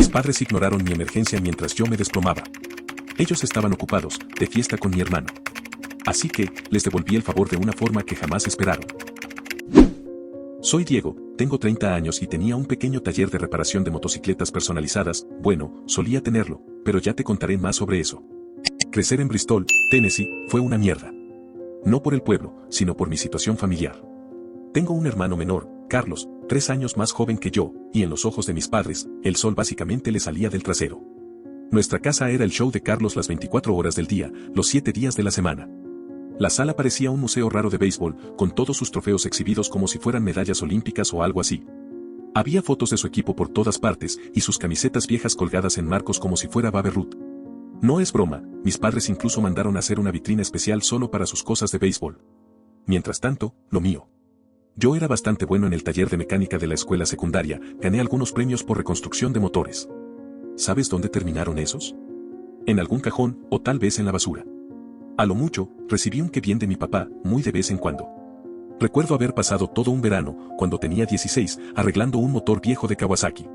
padres ignoraron mi emergencia mientras yo me desplomaba. Ellos estaban ocupados, de fiesta con mi hermano. Así que, les devolví el favor de una forma que jamás esperaron. Soy Diego, tengo 30 años y tenía un pequeño taller de reparación de motocicletas personalizadas. Bueno, solía tenerlo, pero ya te contaré más sobre eso. Crecer en Bristol, Tennessee, fue una mierda. No por el pueblo, sino por mi situación familiar. Tengo un hermano menor, Carlos, 3 años más joven que yo, y en los ojos de mis padres, el sol básicamente le salía del trasero. Nuestra casa era el show de Carlos las 24 horas del día, los 7 días de la semana. La sala parecía un museo raro de béisbol, con todos sus trofeos exhibidos como si fueran medallas olímpicas o algo así. Había fotos de su equipo por todas partes, y sus camisetas viejas colgadas en marcos como si fuera Babe Ruth. No es broma, mis padres incluso mandaron a hacer una vitrina especial solo para sus cosas de béisbol. Mientras tanto, lo mío. Yo era bastante bueno en el taller de mecánica de la escuela secundaria, gané algunos premios por reconstrucción de motores. ¿Sabes dónde terminaron esos? En algún cajón, o tal vez en la basura. A lo mucho, recibí un que bien de mi papá, muy de vez en cuando. Recuerdo haber pasado todo un verano, cuando tenía 16, arreglando un motor viejo de Kawasaki.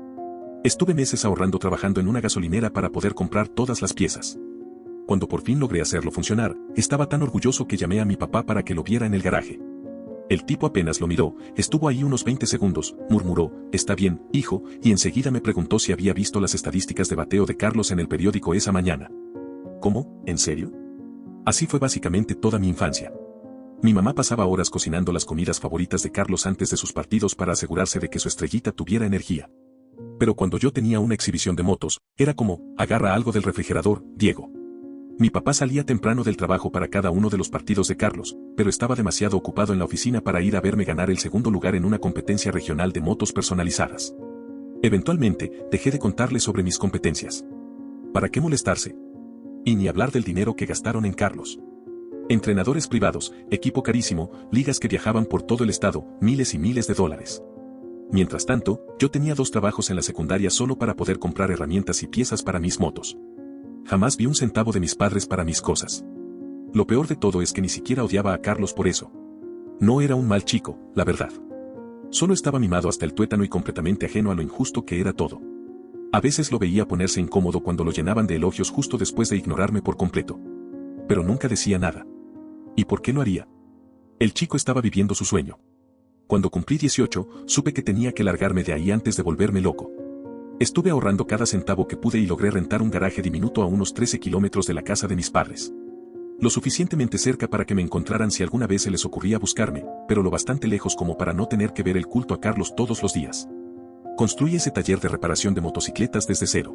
Estuve meses ahorrando trabajando en una gasolinera para poder comprar todas las piezas. Cuando por fin logré hacerlo funcionar, estaba tan orgulloso que llamé a mi papá para que lo viera en el garaje. El tipo apenas lo miró, estuvo ahí unos 20 segundos, murmuró, «Está bien, hijo», y enseguida me preguntó si había visto las estadísticas de bateo de Carlos en el periódico esa mañana. ¿Cómo? ¿En serio? Así fue básicamente toda mi infancia. Mi mamá pasaba horas cocinando las comidas favoritas de Carlos antes de sus partidos para asegurarse de que su estrellita tuviera energía. Pero cuando yo tenía una exhibición de motos, era como, agarra algo del refrigerador, Diego. Mi papá salía temprano del trabajo para cada uno de los partidos de Carlos, pero estaba demasiado ocupado en la oficina para ir a verme ganar el segundo lugar en una competencia regional de motos personalizadas. Eventualmente, dejé de contarle sobre mis competencias. ¿Para qué molestarse? Y ni hablar del dinero que gastaron en Carlos. Entrenadores privados, equipo carísimo, ligas que viajaban por todo el estado, miles y miles de dólares. Mientras tanto, yo tenía 2 trabajos en la secundaria solo para poder comprar herramientas y piezas para mis motos. Jamás vi un centavo de mis padres para mis cosas. Lo peor de todo es que ni siquiera odiaba a Carlos por eso. No era un mal chico, la verdad. Solo estaba mimado hasta el tuétano y completamente ajeno a lo injusto que era todo. A veces lo veía ponerse incómodo cuando lo llenaban de elogios justo después de ignorarme por completo. Pero nunca decía nada. ¿Y por qué lo haría? El chico estaba viviendo su sueño. Cuando cumplí 18, supe que tenía que largarme de ahí antes de volverme loco. Estuve ahorrando cada centavo que pude y logré rentar un garaje diminuto a unos 13 kilómetros de la casa de mis padres. Lo suficientemente cerca para que me encontraran si alguna vez se les ocurría buscarme, pero lo bastante lejos como para no tener que ver el culto a Carlos todos los días. Construí ese taller de reparación de motocicletas desde cero.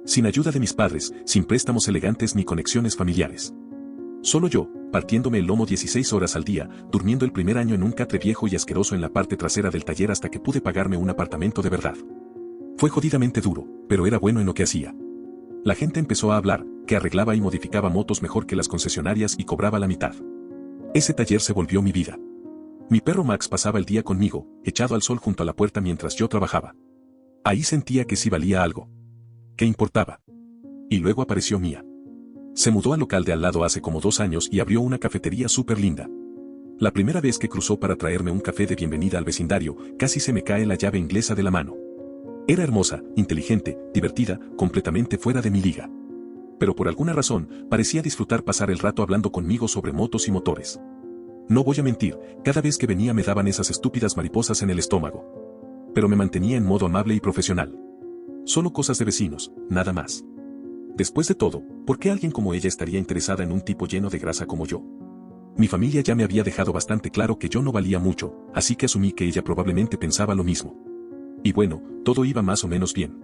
Sin ayuda de mis padres, sin préstamos elegantes ni conexiones familiares. Solo yo, partiéndome el lomo 16 horas al día, durmiendo el primer año en un catre viejo y asqueroso en la parte trasera del taller hasta que pude pagarme un apartamento de verdad. Fue jodidamente duro, pero era bueno en lo que hacía. La gente empezó a hablar, que arreglaba y modificaba motos mejor que las concesionarias y cobraba la mitad. Ese taller se volvió mi vida. Mi perro Max pasaba el día conmigo, echado al sol junto a la puerta mientras yo trabajaba. Ahí sentía que sí valía algo. ¿Qué importaba? Y luego apareció Mía. Se mudó al local de al lado hace como 2 años y abrió una cafetería súper linda. La primera vez que cruzó para traerme un café de bienvenida al vecindario, casi se me cae la llave inglesa de la mano. Era hermosa, inteligente, divertida, completamente fuera de mi liga. Pero por alguna razón, parecía disfrutar pasar el rato hablando conmigo sobre motos y motores. No voy a mentir, cada vez que venía me daban esas estúpidas mariposas en el estómago. Pero me mantenía en modo amable y profesional. Solo cosas de vecinos, nada más. Después de todo, ¿por qué alguien como ella estaría interesada en un tipo lleno de grasa como yo? Mi familia ya me había dejado bastante claro que yo no valía mucho, así que asumí que ella probablemente pensaba lo mismo. Y bueno, todo iba más o menos bien.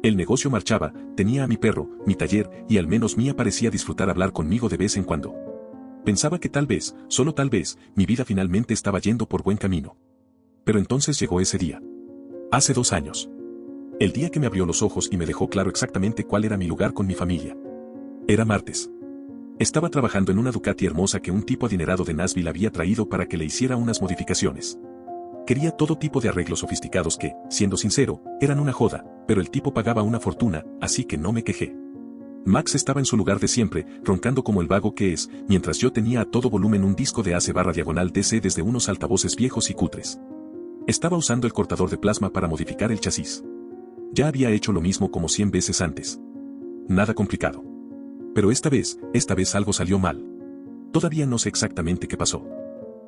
El negocio marchaba, tenía a mi perro, mi taller, y al menos Mía parecía disfrutar hablar conmigo de vez en cuando. Pensaba que tal vez, solo tal vez, mi vida finalmente estaba yendo por buen camino. Pero entonces llegó ese día. Hace 2 años. El día que me abrió los ojos y me dejó claro exactamente cuál era mi lugar con mi familia. Era martes. Estaba trabajando en una Ducati hermosa que un tipo adinerado de Nashville había traído para que le hiciera unas modificaciones. Quería todo tipo de arreglos sofisticados que, siendo sincero, eran una joda, pero el tipo pagaba una fortuna, así que no me quejé. Max estaba en su lugar de siempre, roncando como el vago que es, mientras yo tenía a todo volumen un disco de AC/DC desde unos altavoces viejos y cutres. Estaba usando el cortador de plasma para modificar el chasis. Ya había hecho lo mismo como 100 veces antes. Nada complicado. Pero esta vez algo salió mal. Todavía no sé exactamente qué pasó.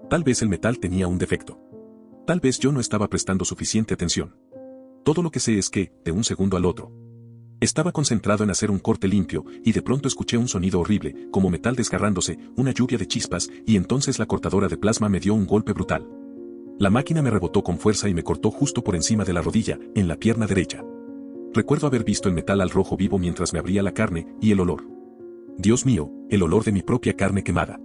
Tal vez el metal tenía un defecto. Tal vez yo no estaba prestando suficiente atención. Todo lo que sé es que, de un segundo al otro, estaba concentrado en hacer un corte limpio, y de pronto escuché un sonido horrible, como metal desgarrándose, una lluvia de chispas, y entonces la cortadora de plasma me dio un golpe brutal. La máquina me rebotó con fuerza y me cortó justo por encima de la rodilla, en la pierna derecha. Recuerdo haber visto el metal al rojo vivo mientras me abría la carne, y el olor. Dios mío, el olor de mi propia carne quemada.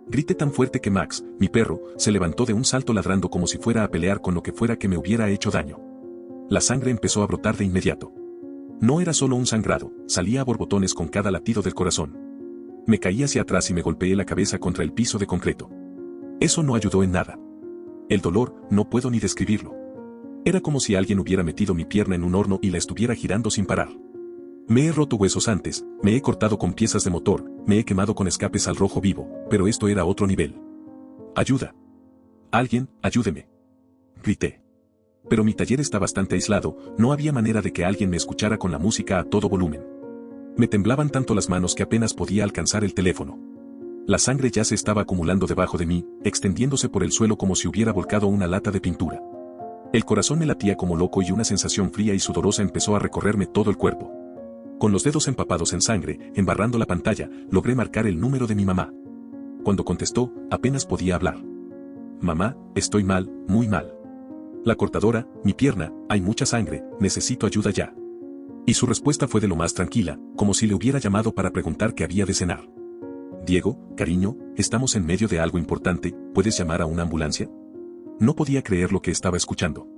Grité tan fuerte que Max, mi perro, se levantó de un salto ladrando como si fuera a pelear con lo que fuera que me hubiera hecho daño. La sangre empezó a brotar de inmediato. No era solo un sangrado, salía a borbotones con cada latido del corazón. Me caí hacia atrás y me golpeé la cabeza contra el piso de concreto. Eso no ayudó en nada. El dolor, no puedo ni describirlo. Era como si alguien hubiera metido mi pierna en un horno y la estuviera girando sin parar. Me he roto huesos antes, me he cortado con piezas de motor, me he quemado con escapes al rojo vivo, pero esto era otro nivel. ¡Ayuda! ¡Alguien, ayúdeme! Grité. Pero mi taller está bastante aislado, no había manera de que alguien me escuchara con la música a todo volumen. Me temblaban tanto las manos que apenas podía alcanzar el teléfono. La sangre ya se estaba acumulando debajo de mí, extendiéndose por el suelo como si hubiera volcado una lata de pintura. El corazón me latía como loco y una sensación fría y sudorosa empezó a recorrerme todo el cuerpo. Con los dedos empapados en sangre, embarrando la pantalla, logré marcar el número de mi mamá. Cuando contestó, apenas podía hablar. Mamá, estoy mal, muy mal. La cortadora, mi pierna, hay mucha sangre, necesito ayuda ya. Y su respuesta fue de lo más tranquila, como si le hubiera llamado para preguntar qué había de cenar. Diego, cariño, estamos en medio de algo importante, ¿puedes llamar a una ambulancia? No podía creer lo que estaba escuchando.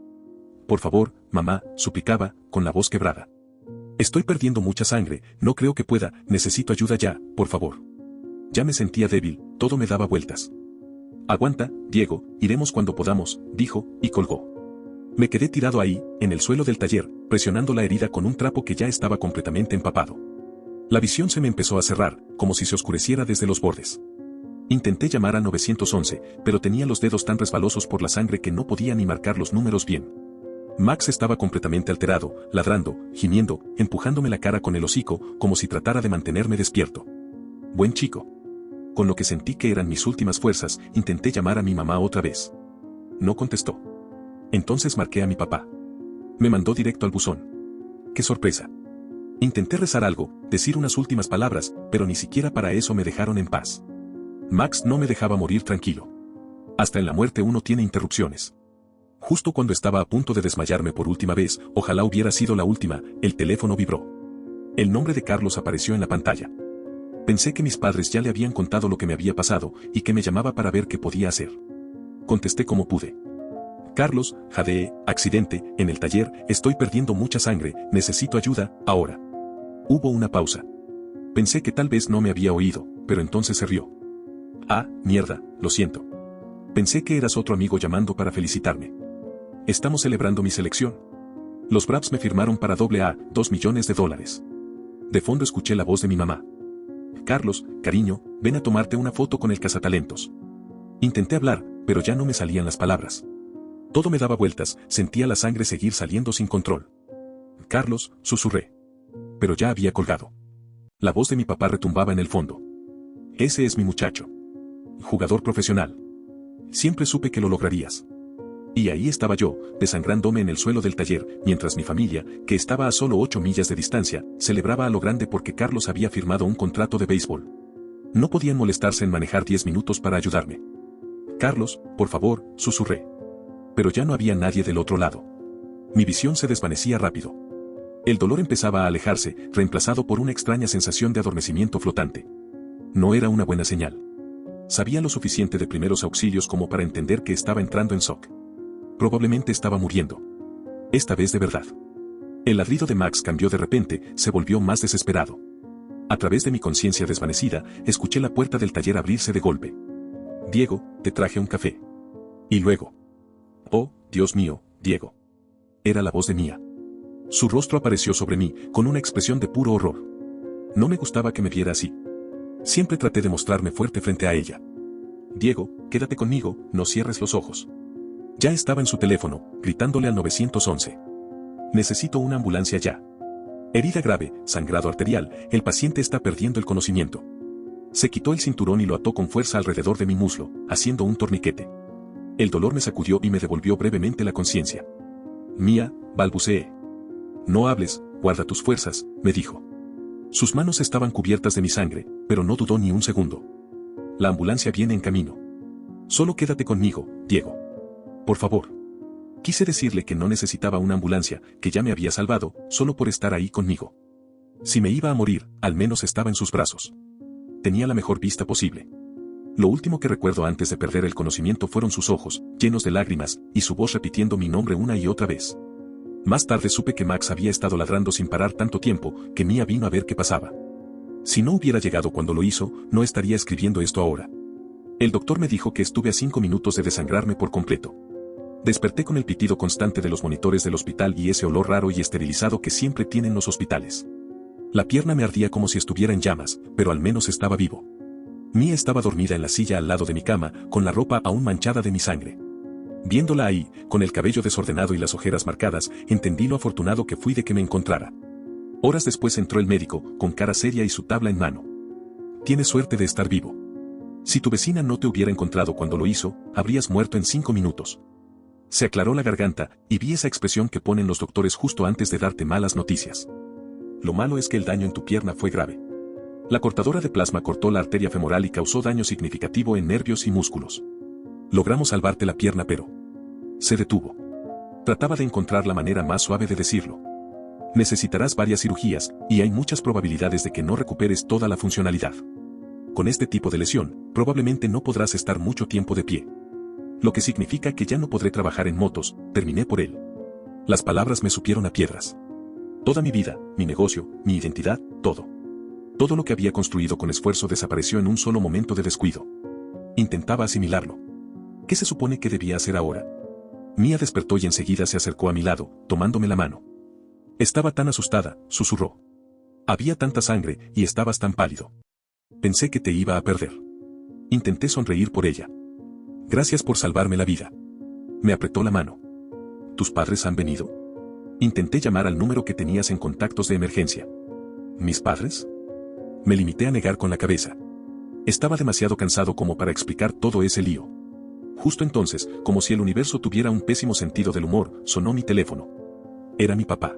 Por favor, mamá, suplicaba, con la voz quebrada. Estoy perdiendo mucha sangre, no creo que pueda, necesito ayuda ya, por favor. Ya me sentía débil, todo me daba vueltas. Aguanta, Diego, iremos cuando podamos, dijo, y colgó. Me quedé tirado ahí, en el suelo del taller, presionando la herida con un trapo que ya estaba completamente empapado. La visión se me empezó a cerrar, como si se oscureciera desde los bordes. Intenté llamar a 911, pero tenía los dedos tan resbalosos por la sangre que no podía ni marcar los números bien. Max estaba completamente alterado, ladrando, gimiendo, empujándome la cara con el hocico, como si tratara de mantenerme despierto. Buen chico. Con lo que sentí que eran mis últimas fuerzas, intenté llamar a mi mamá otra vez. No contestó. Entonces marqué a mi papá. Me mandó directo al buzón. ¡Qué sorpresa! Intenté rezar algo, decir unas últimas palabras, pero ni siquiera para eso me dejaron en paz. Max no me dejaba morir tranquilo. Hasta en la muerte uno tiene interrupciones. Justo cuando estaba a punto de desmayarme por última vez, ojalá hubiera sido la última, el teléfono vibró. El nombre de Carlos apareció en la pantalla. Pensé que mis padres ya le habían contado lo que me había pasado, y que me llamaba para ver qué podía hacer. Contesté como pude. Carlos, jadee, accidente, en el taller, estoy perdiendo mucha sangre, necesito ayuda, ahora. Hubo una pausa. Pensé que tal vez no me había oído, pero entonces se rió. Ah, mierda, lo siento. Pensé que eras otro amigo llamando para felicitarme. Estamos celebrando mi selección. Los Braves me firmaron para AA, $2 millones. De fondo escuché la voz de mi mamá. Carlos, cariño, ven a tomarte una foto con el cazatalentos. Intenté hablar, pero ya no me salían las palabras. Todo me daba vueltas, sentía la sangre seguir saliendo sin control. Carlos, susurré. Pero ya había colgado. La voz de mi papá retumbaba en el fondo. Ese es mi muchacho. Jugador profesional. Siempre supe que lo lograrías. Y ahí estaba yo, desangrándome en el suelo del taller, mientras mi familia, que estaba a solo 8 millas de distancia, celebraba a lo grande porque Carlos había firmado un contrato de béisbol. No podían molestarse en manejar 10 minutos para ayudarme. Carlos, por favor, susurré. Pero ya no había nadie del otro lado. Mi visión se desvanecía rápido. El dolor empezaba a alejarse, reemplazado por una extraña sensación de adormecimiento flotante. No era una buena señal. Sabía lo suficiente de primeros auxilios como para entender que estaba entrando en shock. Probablemente estaba muriendo. Esta vez de verdad. El ladrido de Max cambió de repente, se volvió más desesperado. A través de mi conciencia desvanecida, escuché la puerta del taller abrirse de golpe. Diego, te traje un café. Y luego. Oh, Dios mío, Diego. Era la voz de Mía. Su rostro apareció sobre mí, con una expresión de puro horror. No me gustaba que me viera así. Siempre traté de mostrarme fuerte frente a ella. Diego, quédate conmigo, no cierres los ojos. Ya estaba en su teléfono, gritándole al 911. Necesito una ambulancia ya. Herida grave, sangrado arterial, el paciente está perdiendo el conocimiento. Se quitó el cinturón y lo ató con fuerza alrededor de mi muslo, haciendo un torniquete. El dolor me sacudió y me devolvió brevemente la conciencia. Mía, balbuceé. No hables, guarda tus fuerzas, me dijo. Sus manos estaban cubiertas de mi sangre, pero no dudó ni un segundo. La ambulancia viene en camino. Solo quédate conmigo, Diego. Por favor. Quise decirle que no necesitaba una ambulancia, que ya me había salvado, solo por estar ahí conmigo. Si me iba a morir, al menos estaba en sus brazos. Tenía la mejor vista posible. Lo último que recuerdo antes de perder el conocimiento fueron sus ojos, llenos de lágrimas, y su voz repitiendo mi nombre una y otra vez. Más tarde supe que Max había estado ladrando sin parar tanto tiempo, que Mía vino a ver qué pasaba. Si no hubiera llegado cuando lo hizo, no estaría escribiendo esto ahora. El doctor me dijo que estuve a 5 minutos de desangrarme por completo. Desperté con el pitido constante de los monitores del hospital y ese olor raro y esterilizado que siempre tienen los hospitales. La pierna me ardía como si estuviera en llamas, pero al menos estaba vivo. Mía estaba dormida en la silla al lado de mi cama, con la ropa aún manchada de mi sangre. Viéndola ahí, con el cabello desordenado y las ojeras marcadas, entendí lo afortunado que fui de que me encontrara. Horas después entró el médico, con cara seria y su tabla en mano. Tienes suerte de estar vivo. Si tu vecina no te hubiera encontrado cuando lo hizo, habrías muerto en 5 minutos. Se aclaró la garganta, y vi esa expresión que ponen los doctores justo antes de darte malas noticias. Lo malo es que el daño en tu pierna fue grave. La cortadora de plasma cortó la arteria femoral y causó daño significativo en nervios y músculos. Logramos salvarte la pierna, pero se detuvo. Trataba de encontrar la manera más suave de decirlo. Necesitarás varias cirugías, y hay muchas probabilidades de que no recuperes toda la funcionalidad. Con este tipo de lesión, probablemente no podrás estar mucho tiempo de pie. Lo que significa que ya no podré trabajar en motos, terminé por él. Las palabras me supieron a piedras. Toda mi vida, mi negocio, mi identidad, todo. Todo lo que había construido con esfuerzo desapareció en un solo momento de descuido. Intentaba asimilarlo. ¿Qué se supone que debía hacer ahora? Mía despertó y enseguida se acercó a mi lado, tomándome la mano. Estaba tan asustada, susurró. Había tanta sangre, y estabas tan pálido. Pensé que te iba a perder. Intenté sonreír por ella. Gracias por salvarme la vida. Me apretó la mano. ¿Tus padres han venido? Intenté llamar al número que tenías en contactos de emergencia. ¿Mis padres? Me limité a negar con la cabeza. Estaba demasiado cansado como para explicar todo ese lío. Justo entonces, como si el universo tuviera un pésimo sentido del humor, sonó mi teléfono. Era mi papá.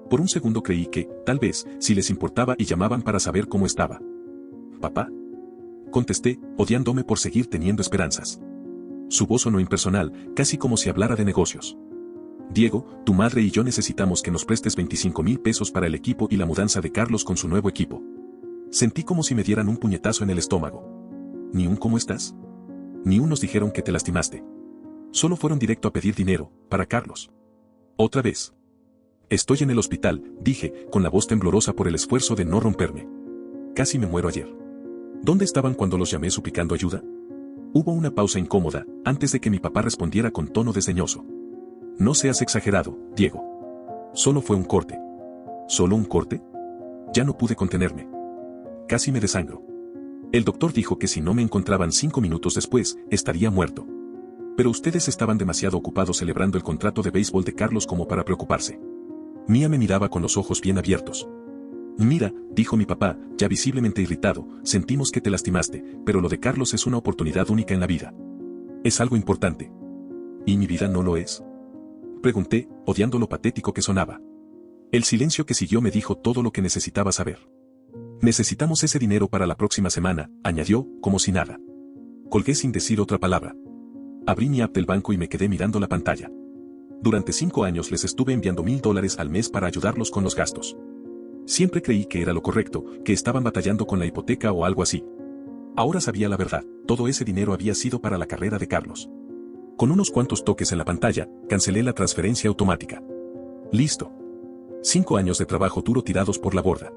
Por un segundo creí que, tal vez, si les importaba y llamaban para saber cómo estaba. ¿Papá? Contesté, odiándome por seguir teniendo esperanzas. Su voz sonó impersonal, casi como si hablara de negocios. Diego, tu madre y yo necesitamos que nos prestes 25,000 pesos para el equipo y la mudanza de Carlos con su nuevo equipo. Sentí como si me dieran un puñetazo en el estómago. ¿Ni un cómo estás? Ni un nos dijeron que te lastimaste. Solo fueron directo a pedir dinero, para Carlos. Otra vez. Estoy en el hospital, dije, con la voz temblorosa por el esfuerzo de no romperme. Casi me muero ayer. ¿Dónde estaban cuando los llamé suplicando ayuda? Hubo una pausa incómoda, antes de que mi papá respondiera con tono desdeñoso. No seas exagerado, Diego. Solo fue un corte. ¿Solo un corte? Ya no pude contenerme. Casi me desangro. El doctor dijo que si no me encontraban 5 minutos después, estaría muerto. Pero ustedes estaban demasiado ocupados celebrando el contrato de béisbol de Carlos como para preocuparse. Mía me miraba con los ojos bien abiertos. Mira, dijo mi papá, ya visiblemente irritado, sentimos que te lastimaste, pero lo de Carlos es una oportunidad única en la vida. Es algo importante. ¿Y mi vida no lo es? Pregunté, odiando lo patético que sonaba. El silencio que siguió me dijo todo lo que necesitaba saber. Necesitamos ese dinero para la próxima semana, añadió, como si nada. Colgué sin decir otra palabra. Abrí mi app del banco y me quedé mirando la pantalla. Durante 5 años les estuve enviando $1,000 al mes para ayudarlos con los gastos. Siempre creí que era lo correcto, que estaban batallando con la hipoteca o algo así. Ahora sabía la verdad, todo ese dinero había sido para la carrera de Carlos. Con unos cuantos toques en la pantalla, cancelé la transferencia automática. Listo. 5 años de trabajo duro tirados por la borda.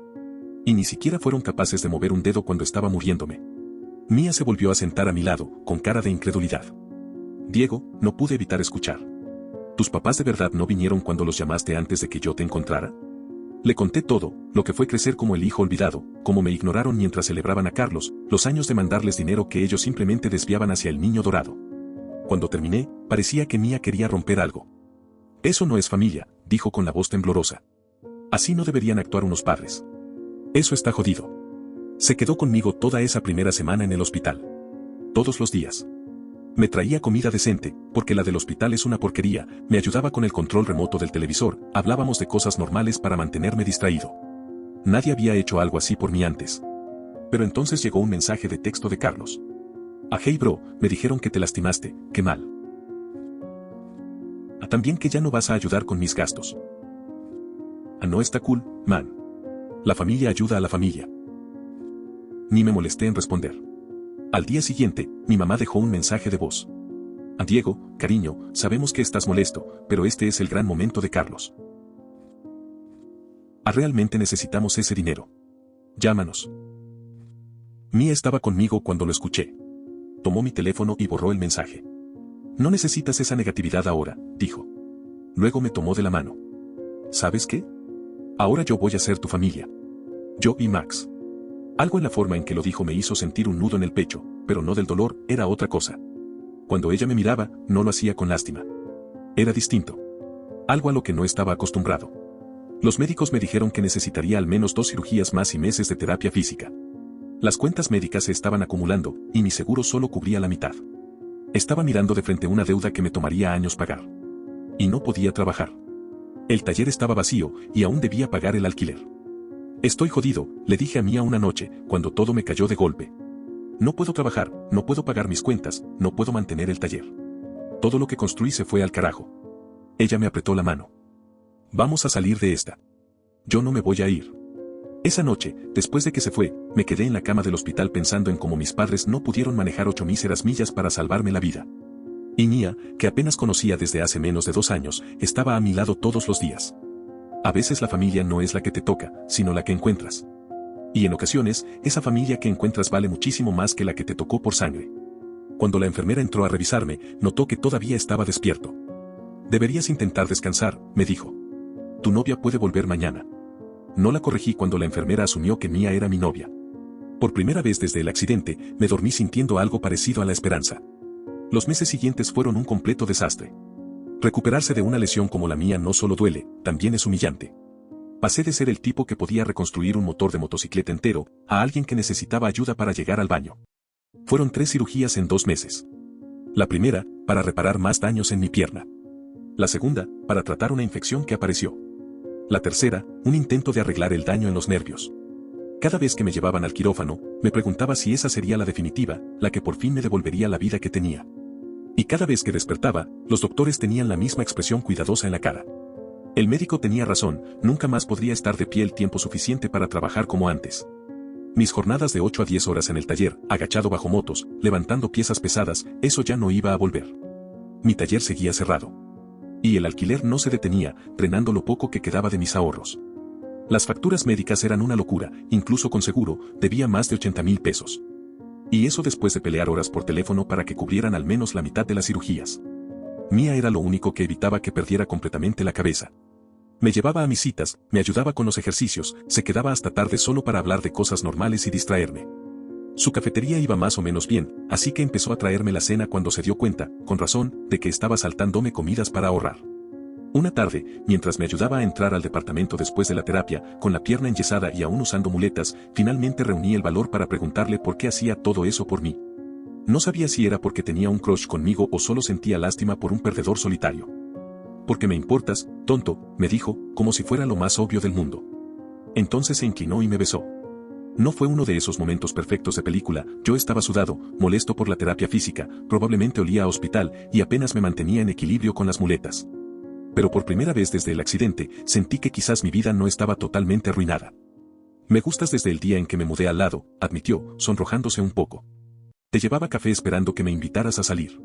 Y ni siquiera fueron capaces de mover un dedo cuando estaba muriéndome. Mía se volvió a sentar a mi lado, con cara de incredulidad. Diego, no pude evitar escuchar. ¿Tus papás de verdad no vinieron cuando los llamaste antes de que yo te encontrara? Le conté todo, lo que fue crecer como el hijo olvidado, cómo me ignoraron mientras celebraban a Carlos, los años de mandarles dinero que ellos simplemente desviaban hacia el niño dorado. Cuando terminé, parecía que Mía quería romper algo. Eso no es familia, dijo con la voz temblorosa. Así no deberían actuar unos padres. Eso está jodido. Se quedó conmigo toda esa primera semana en el hospital. Todos los días. Me traía comida decente, porque la del hospital es una porquería, me ayudaba con el control remoto del televisor, hablábamos de cosas normales para mantenerme distraído. Nadie había hecho algo así por mí antes. Pero entonces llegó un mensaje de texto de Carlos. Hey bro, me dijeron que te lastimaste, qué mal. También que ya no vas a ayudar con mis gastos. No está cool, man. La familia ayuda a la familia. Ni me molesté en responder. Al día siguiente, mi mamá dejó un mensaje de voz. Diego, cariño, sabemos que estás molesto, pero este es el gran momento de Carlos. Realmente necesitamos ese dinero. Llámanos. Mía estaba conmigo cuando lo escuché. Tomó mi teléfono y borró el mensaje. No necesitas esa negatividad ahora, dijo. Luego me tomó de la mano. ¿Sabes qué? Ahora yo voy a ser tu familia. Yo y Max. Algo en la forma en que lo dijo me hizo sentir un nudo en el pecho, pero no del dolor, era otra cosa. Cuando ella me miraba, no lo hacía con lástima. Era distinto. Algo a lo que no estaba acostumbrado. Los médicos me dijeron que necesitaría al menos 2 cirugías más y meses de terapia física. Las cuentas médicas se estaban acumulando, y mi seguro solo cubría la mitad. Estaba mirando de frente una deuda que me tomaría años pagar. Y no podía trabajar. El taller estaba vacío, y aún debía pagar el alquiler. Estoy jodido, le dije a Mía una noche, cuando todo me cayó de golpe. No puedo trabajar, no puedo pagar mis cuentas, no puedo mantener el taller. Todo lo que construí se fue al carajo. Ella me apretó la mano. Vamos a salir de esta. Yo no me voy a ir. Esa noche, después de que se fue, me quedé en la cama del hospital pensando en cómo mis padres no pudieron manejar 8 míseras millas para salvarme la vida. Y Mía, que apenas conocía desde hace menos de 2 años, estaba a mi lado todos los días. A veces la familia no es la que te toca, sino la que encuentras. Y en ocasiones, esa familia que encuentras vale muchísimo más que la que te tocó por sangre. Cuando la enfermera entró a revisarme, notó que todavía estaba despierto. Deberías intentar descansar, me dijo. Tu novia puede volver mañana. No la corregí cuando la enfermera asumió que Mía era mi novia. Por primera vez desde el accidente, me dormí sintiendo algo parecido a la esperanza. Los meses siguientes fueron un completo desastre. Recuperarse de una lesión como la mía no solo duele, también es humillante. Pasé de ser el tipo que podía reconstruir un motor de motocicleta entero, a alguien que necesitaba ayuda para llegar al baño. Fueron 3 cirugías en 2 meses. La primera, para reparar más daños en mi pierna. La segunda, para tratar una infección que apareció. La tercera, un intento de arreglar el daño en los nervios. Cada vez que me llevaban al quirófano, me preguntaba si esa sería la definitiva, la que por fin me devolvería la vida que tenía. Y cada vez que despertaba, los doctores tenían la misma expresión cuidadosa en la cara. El médico tenía razón, nunca más podría estar de pie el tiempo suficiente para trabajar como antes. Mis jornadas de 8 a 10 horas en el taller, agachado bajo motos, levantando piezas pesadas, eso ya no iba a volver. Mi taller seguía cerrado. Y el alquiler no se detenía, drenando lo poco que quedaba de mis ahorros. Las facturas médicas eran una locura, incluso con seguro, debía más de 80,000 pesos. Y eso después de pelear horas por teléfono para que cubrieran al menos la mitad de las cirugías. Mía era lo único que evitaba que perdiera completamente la cabeza. Me llevaba a mis citas, me ayudaba con los ejercicios, se quedaba hasta tarde solo para hablar de cosas normales y distraerme. Su cafetería iba más o menos bien, así que empezó a traerme la cena cuando se dio cuenta, con razón, de que estaba saltándome comidas para ahorrar. Una tarde, mientras me ayudaba a entrar al departamento después de la terapia, con la pierna enyesada y aún usando muletas, finalmente reuní el valor para preguntarle por qué hacía todo eso por mí. No sabía si era porque tenía un crush conmigo o solo sentía lástima por un perdedor solitario. Porque me importas, tonto, me dijo, como si fuera lo más obvio del mundo. Entonces se inclinó y me besó. No fue uno de esos momentos perfectos de película, yo estaba sudado, molesto por la terapia física, probablemente olía a hospital, y apenas me mantenía en equilibrio con las muletas. Pero por primera vez desde el accidente, sentí que quizás mi vida no estaba totalmente arruinada. Me gustas desde el día en que me mudé al lado, admitió, sonrojándose un poco. Te llevaba café esperando que me invitaras a salir.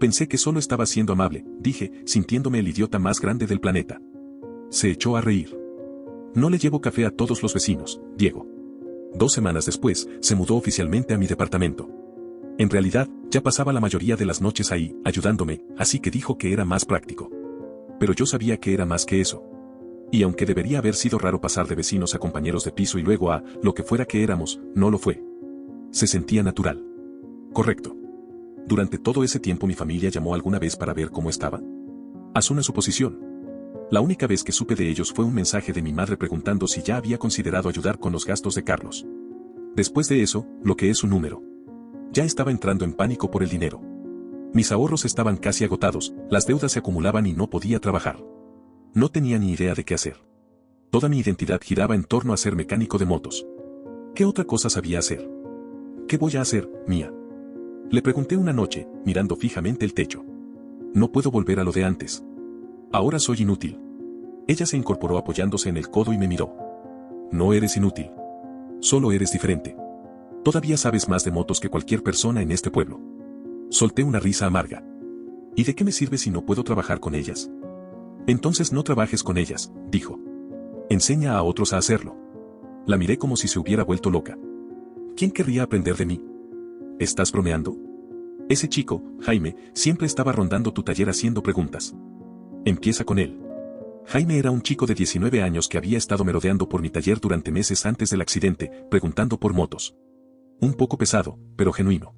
Pensé que solo estaba siendo amable, dije, sintiéndome el idiota más grande del planeta. Se echó a reír. No le llevo café a todos los vecinos, Diego. 2 semanas después, se mudó oficialmente a mi departamento. En realidad, ya pasaba la mayoría de las noches ahí, ayudándome, así que dijo que era más práctico. Pero yo sabía que era más que eso. Y aunque debería haber sido raro pasar de vecinos a compañeros de piso y luego a lo que fuera que éramos, no lo fue. Se sentía natural. Correcto. Durante todo ese tiempo mi familia llamó alguna vez para ver cómo estaba. Haz una suposición. La única vez que supe de ellos fue un mensaje de mi madre preguntando si ya había considerado ayudar con los gastos de Carlos. Después de eso, lo que es un número. Ya estaba entrando en pánico por el dinero. Mis ahorros estaban casi agotados, las deudas se acumulaban y no podía trabajar. No tenía ni idea de qué hacer. Toda mi identidad giraba en torno a ser mecánico de motos. ¿Qué otra cosa sabía hacer? ¿Qué voy a hacer, Mía? Le pregunté una noche, mirando fijamente el techo. No puedo volver a lo de antes. Ahora soy inútil. Ella se incorporó apoyándose en el codo y me miró. No eres inútil. Solo eres diferente. Todavía sabes más de motos que cualquier persona en este pueblo. Solté una risa amarga. ¿Y de qué me sirve si no puedo trabajar con ellas? Entonces no trabajes con ellas, dijo. Enseña a otros a hacerlo. La miré como si se hubiera vuelto loca. ¿Quién querría aprender de mí? ¿Estás bromeando? Ese chico, Jaime, siempre estaba rondando tu taller haciendo preguntas. Empieza con él. Jaime era un chico de 19 años que había estado merodeando por mi taller durante meses antes del accidente, preguntando por motos. Un poco pesado, pero genuino.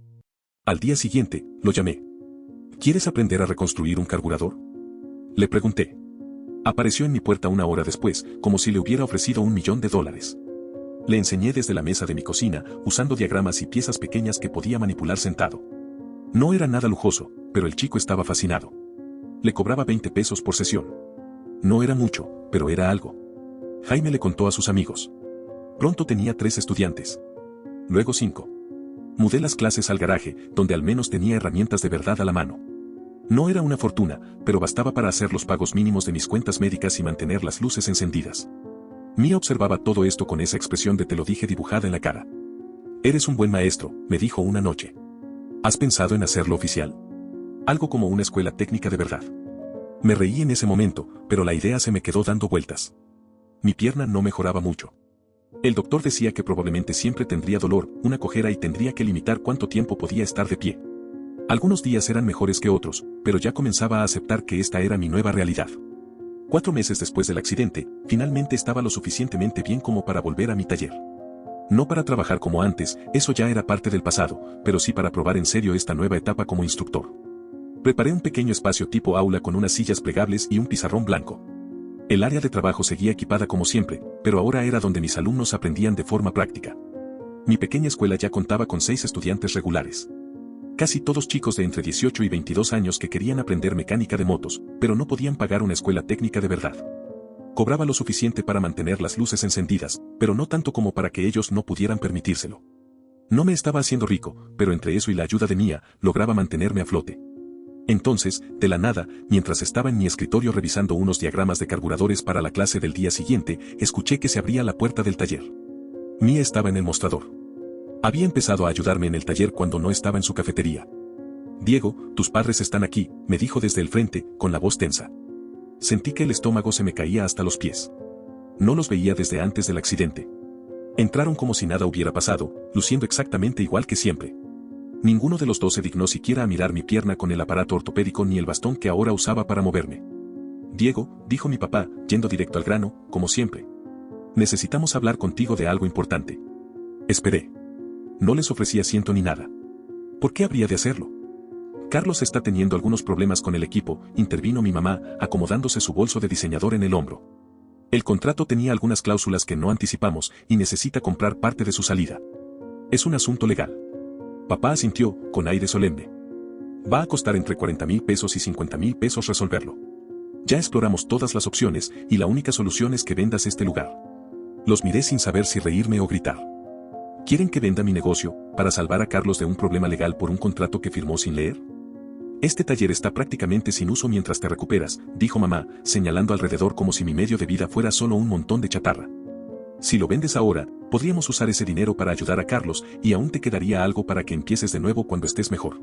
Al día siguiente, lo llamé. ¿Quieres aprender a reconstruir un carburador? Le pregunté. Apareció en mi puerta una hora después, como si le hubiera ofrecido $1.000.000. Le enseñé desde la mesa de mi cocina, usando diagramas y piezas pequeñas que podía manipular sentado. No era nada lujoso, pero el chico estaba fascinado. Le cobraba 20 pesos por sesión. No era mucho, pero era algo. Jaime le contó a sus amigos. Pronto tenía 3 estudiantes. Luego 5. Mudé las clases al garaje, donde al menos tenía herramientas de verdad a la mano. No era una fortuna, pero bastaba para hacer los pagos mínimos de mis cuentas médicas y mantener las luces encendidas. Mía observaba todo esto con esa expresión de te lo dije dibujada en la cara. Eres un buen maestro, me dijo una noche. ¿Has pensado en hacerlo oficial? Algo como una escuela técnica de verdad. Me reí en ese momento, pero la idea se me quedó dando vueltas. Mi pierna no mejoraba mucho. El doctor decía que probablemente siempre tendría dolor, una cojera y tendría que limitar cuánto tiempo podía estar de pie. Algunos días eran mejores que otros, pero ya comenzaba a aceptar que esta era mi nueva realidad. 4 meses después del accidente, finalmente estaba lo suficientemente bien como para volver a mi taller. No para trabajar como antes, eso ya era parte del pasado, pero sí para probar en serio esta nueva etapa como instructor. Preparé un pequeño espacio tipo aula con unas sillas plegables y un pizarrón blanco. El área de trabajo seguía equipada como siempre, pero ahora era donde mis alumnos aprendían de forma práctica. Mi pequeña escuela ya contaba con 6 estudiantes regulares. Casi todos chicos de entre 18 y 22 años que querían aprender mecánica de motos, pero no podían pagar una escuela técnica de verdad. Cobraba lo suficiente para mantener las luces encendidas, pero no tanto como para que ellos no pudieran permitírselo. No me estaba haciendo rico, pero entre eso y la ayuda de Mía, lograba mantenerme a flote. Entonces, de la nada, mientras estaba en mi escritorio revisando unos diagramas de carburadores para la clase del día siguiente, escuché que se abría la puerta del taller. Mía estaba en el mostrador. Había empezado a ayudarme en el taller cuando no estaba en su cafetería. Diego, tus padres están aquí, me dijo desde el frente, con la voz tensa. Sentí que el estómago se me caía hasta los pies. No los veía desde antes del accidente. Entraron como si nada hubiera pasado, luciendo exactamente igual que siempre. Ninguno de los dos se dignó siquiera a mirar mi pierna con el aparato ortopédico ni el bastón que ahora usaba para moverme. Diego, dijo mi papá, yendo directo al grano, como siempre. Necesitamos hablar contigo de algo importante. Esperé. No les ofrecí asiento ni nada. ¿Por qué habría de hacerlo? Carlos está teniendo algunos problemas con el equipo, intervino mi mamá, acomodándose su bolso de diseñador en el hombro. El contrato tenía algunas cláusulas que no anticipamos y necesita comprar parte de su salida. Es un asunto legal. Papá asintió, con aire solemne. Va a costar entre 40,000 pesos y 50,000 pesos resolverlo. Ya exploramos todas las opciones y la única solución es que vendas este lugar. Los miré sin saber si reírme o gritar. ¿Quieren que venda mi negocio para salvar a Carlos de un problema legal por un contrato que firmó sin leer? Este taller está prácticamente sin uso mientras te recuperas, dijo mamá, señalando alrededor como si mi medio de vida fuera solo un montón de chatarra. Si lo vendes ahora, podríamos usar ese dinero para ayudar a Carlos y aún te quedaría algo para que empieces de nuevo cuando estés mejor.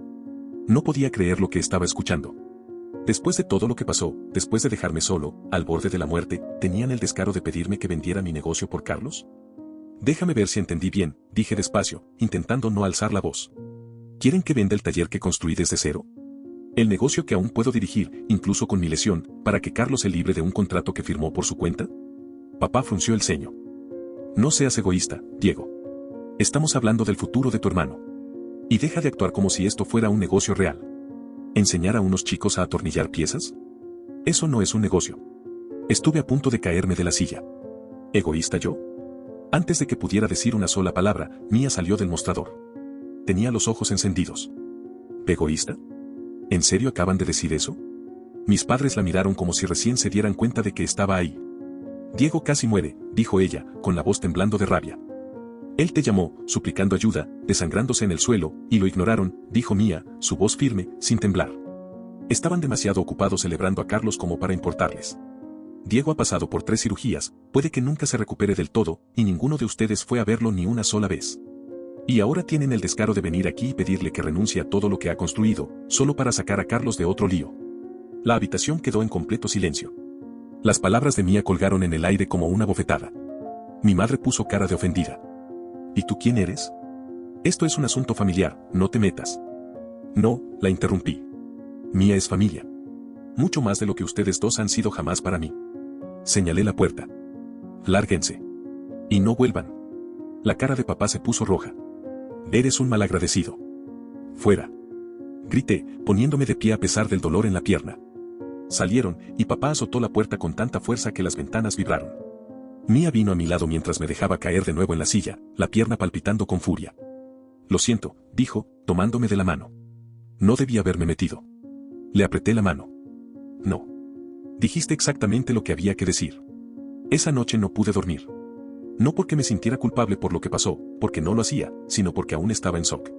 No podía creer lo que estaba escuchando. Después de todo lo que pasó, después de dejarme solo, al borde de la muerte, ¿tenían el descaro de pedirme que vendiera mi negocio por Carlos? Déjame ver si entendí bien, dije despacio, intentando no alzar la voz. ¿Quieren que venda el taller que construí desde cero? El negocio que aún puedo dirigir, incluso con mi lesión, para que Carlos se libre de un contrato que firmó por su cuenta. Papá frunció el ceño. No seas egoísta, Diego. Estamos hablando del futuro de tu hermano. Y deja de actuar como si esto fuera un negocio real. ¿Enseñar a unos chicos a atornillar piezas? Eso no es un negocio. Estuve a punto de caerme de la silla. ¿Egoísta yo? Antes de que pudiera decir una sola palabra, Mía salió del mostrador. Tenía los ojos encendidos. ¿Egoísta? ¿En serio acaban de decir eso? Mis padres la miraron como si recién se dieran cuenta de que estaba ahí. Diego casi muere, dijo ella, con la voz temblando de rabia. Él te llamó, suplicando ayuda, desangrándose en el suelo, y lo ignoraron, dijo Mía, su voz firme, sin temblar. Estaban demasiado ocupados celebrando a Carlos como para importarles. Diego ha pasado por 3 cirugías, puede que nunca se recupere del todo, y ninguno de ustedes fue a verlo ni una sola vez. Y ahora tienen el descaro de venir aquí y pedirle que renuncie a todo lo que ha construido, solo para sacar a Carlos de otro lío. La habitación quedó en completo silencio. Las palabras de Mía colgaron en el aire como una bofetada. Mi madre puso cara de ofendida. ¿Y tú quién eres? Esto es un asunto familiar, no te metas. No, la interrumpí. Mía es familia. Mucho más de lo que ustedes dos han sido jamás para mí. Señalé la puerta. Lárguense. Y no vuelvan. La cara de papá se puso roja. Eres un malagradecido. Fuera. Grité, poniéndome de pie a pesar del dolor en la pierna. Salieron, y papá azotó la puerta con tanta fuerza que las ventanas vibraron. Mía vino a mi lado mientras me dejaba caer de nuevo en la silla, la pierna palpitando con furia. Lo siento, dijo, tomándome de la mano. No debía haberme metido. Le apreté la mano. No. Dijiste exactamente lo que había que decir. Esa noche no pude dormir. No porque me sintiera culpable por lo que pasó, porque no lo hacía, sino porque aún estaba en shock.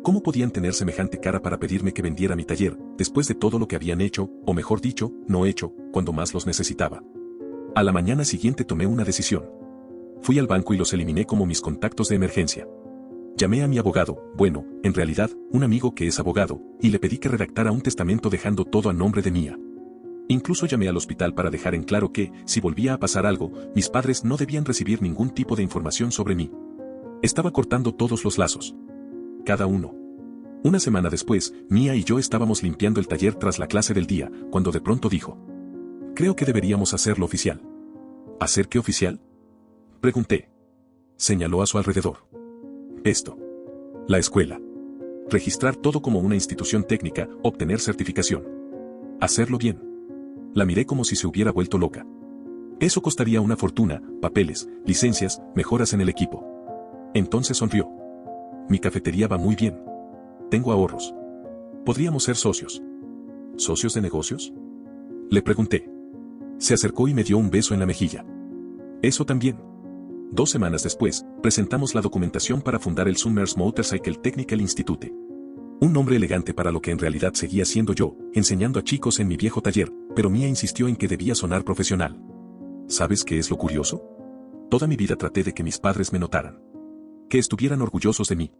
¿Cómo podían tener semejante cara para pedirme que vendiera mi taller, después de todo lo que habían hecho, o mejor dicho, no hecho, cuando más los necesitaba? A la mañana siguiente tomé una decisión. Fui al banco y los eliminé como mis contactos de emergencia. Llamé a mi abogado, bueno, en realidad, un amigo que es abogado, y le pedí que redactara un testamento dejando todo a nombre de Mía. Incluso llamé al hospital para dejar en claro que, si volvía a pasar algo, mis padres no debían recibir ningún tipo de información sobre mí. Estaba cortando todos los lazos. Cada uno. Una semana después, Mía y yo estábamos limpiando el taller tras la clase del día, cuando de pronto dijo: creo que deberíamos hacerlo oficial. ¿Hacer qué oficial? Pregunté. Señaló a su alrededor. Esto. La escuela. Registrar todo como una institución técnica, obtener certificación. Hacerlo bien. La miré como si se hubiera vuelto loca. Eso costaría una fortuna, papeles, licencias, mejoras en el equipo. Entonces sonrió. Mi cafetería va muy bien. Tengo ahorros. ¿Podríamos ser socios? ¿Socios de negocios? Le pregunté. Se acercó y me dio un beso en la mejilla. Eso también. 2 semanas después, presentamos la documentación para fundar el Summers Motorcycle Technical Institute. Un nombre elegante para lo que en realidad seguía siendo yo, enseñando a chicos en mi viejo taller, pero Mía insistió en que debía sonar profesional. ¿Sabes qué es lo curioso? Toda mi vida traté de que mis padres me notaran. Que estuvieran orgullosos de mí.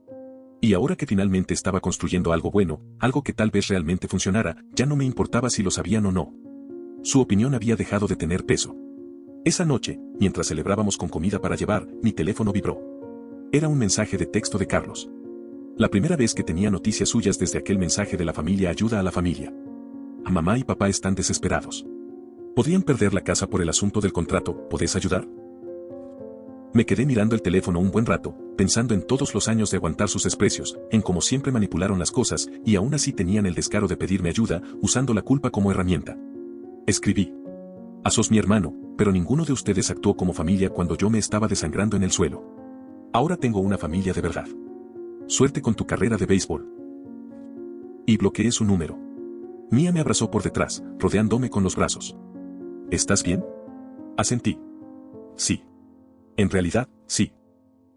Y ahora que finalmente estaba construyendo algo bueno, algo que tal vez realmente funcionara, ya no me importaba si lo sabían o no. Su opinión había dejado de tener peso. Esa noche, mientras celebrábamos con comida para llevar, mi teléfono vibró. Era un mensaje de texto de Carlos. La primera vez que tenía noticias suyas desde aquel mensaje de la familia ayuda a la familia. Mamá y papá están desesperados. Podrían perder la casa por el asunto del contrato, ¿podés ayudar? Me quedé mirando el teléfono un buen rato, pensando en todos los años de aguantar sus desprecios, en cómo siempre manipularon las cosas, y aún así tenían el descaro de pedirme ayuda, usando la culpa como herramienta. Escribí. Sos mi hermano, pero ninguno de ustedes actuó como familia cuando yo me estaba desangrando en el suelo. Ahora tengo una familia de verdad. Suerte con tu carrera de béisbol. Y bloqueé su número. Mía me abrazó por detrás, rodeándome con los brazos. ¿Estás bien? Asentí. Sí. En realidad, sí.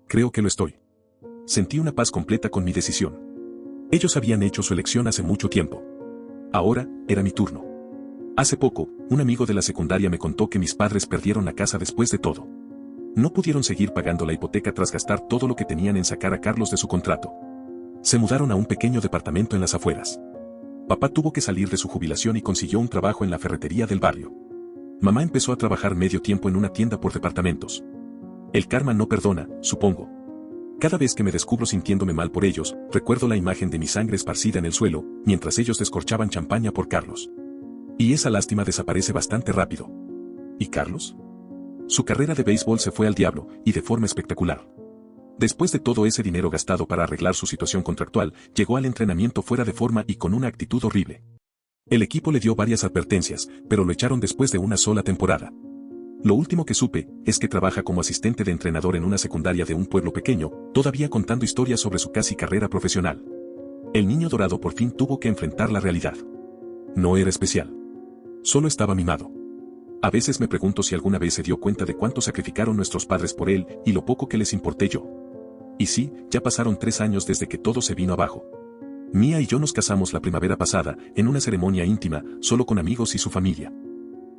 Creo que lo estoy. Sentí una paz completa con mi decisión. Ellos habían hecho su elección hace mucho tiempo. Ahora, era mi turno. Hace poco, un amigo de la secundaria me contó que mis padres perdieron la casa después de todo. No pudieron seguir pagando la hipoteca tras gastar todo lo que tenían en sacar a Carlos de su contrato. Se mudaron a un pequeño departamento en las afueras. Papá tuvo que salir de su jubilación y consiguió un trabajo en la ferretería del barrio. Mamá empezó a trabajar medio tiempo en una tienda por departamentos. El karma no perdona, supongo. Cada vez que me descubro sintiéndome mal por ellos, recuerdo la imagen de mi sangre esparcida en el suelo, mientras ellos descorchaban champaña por Carlos. Y esa lástima desaparece bastante rápido. ¿Y Carlos? Su carrera de béisbol se fue al diablo, y de forma espectacular. Después de todo ese dinero gastado para arreglar su situación contractual, llegó al entrenamiento fuera de forma y con una actitud horrible. El equipo le dio varias advertencias, pero lo echaron después de una sola temporada. Lo último que supe es que trabaja como asistente de entrenador en una secundaria de un pueblo pequeño, todavía contando historias sobre su casi carrera profesional. El niño dorado por fin tuvo que enfrentar la realidad. No era especial. Solo estaba mimado. A veces me pregunto si alguna vez se dio cuenta de cuánto sacrificaron nuestros padres por él y lo poco que les importé yo. Y sí, ya pasaron 3 años desde que todo se vino abajo. Mía y yo nos casamos la primavera pasada, en una ceremonia íntima, solo con amigos y su familia.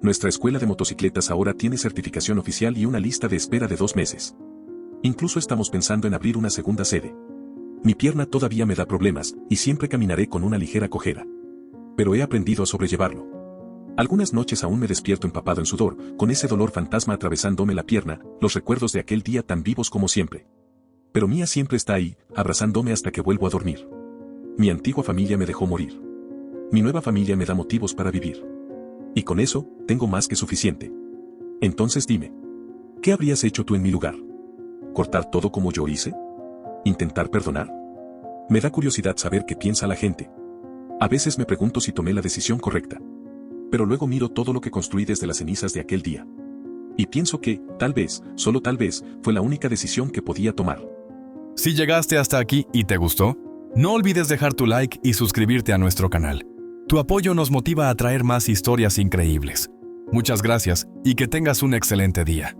Nuestra escuela de motocicletas ahora tiene certificación oficial y una lista de espera de 2 meses. Incluso estamos pensando en abrir una segunda sede. Mi pierna todavía me da problemas, y siempre caminaré con una ligera cojera. Pero he aprendido a sobrellevarlo. Algunas noches aún me despierto empapado en sudor, con ese dolor fantasma atravesándome la pierna, los recuerdos de aquel día tan vivos como siempre. Pero Mía siempre está ahí, abrazándome hasta que vuelvo a dormir. Mi antigua familia me dejó morir. Mi nueva familia me da motivos para vivir. Y con eso, tengo más que suficiente. Entonces dime, ¿qué habrías hecho tú en mi lugar? ¿Cortar todo como yo hice? ¿Intentar perdonar? Me da curiosidad saber qué piensa la gente. A veces me pregunto si tomé la decisión correcta. Pero luego miro todo lo que construí desde las cenizas de aquel día. Y pienso que, tal vez, solo tal vez, fue la única decisión que podía tomar. Si llegaste hasta aquí y te gustó, no olvides dejar tu like y suscribirte a nuestro canal. Tu apoyo nos motiva a traer más historias increíbles. Muchas gracias y que tengas un excelente día.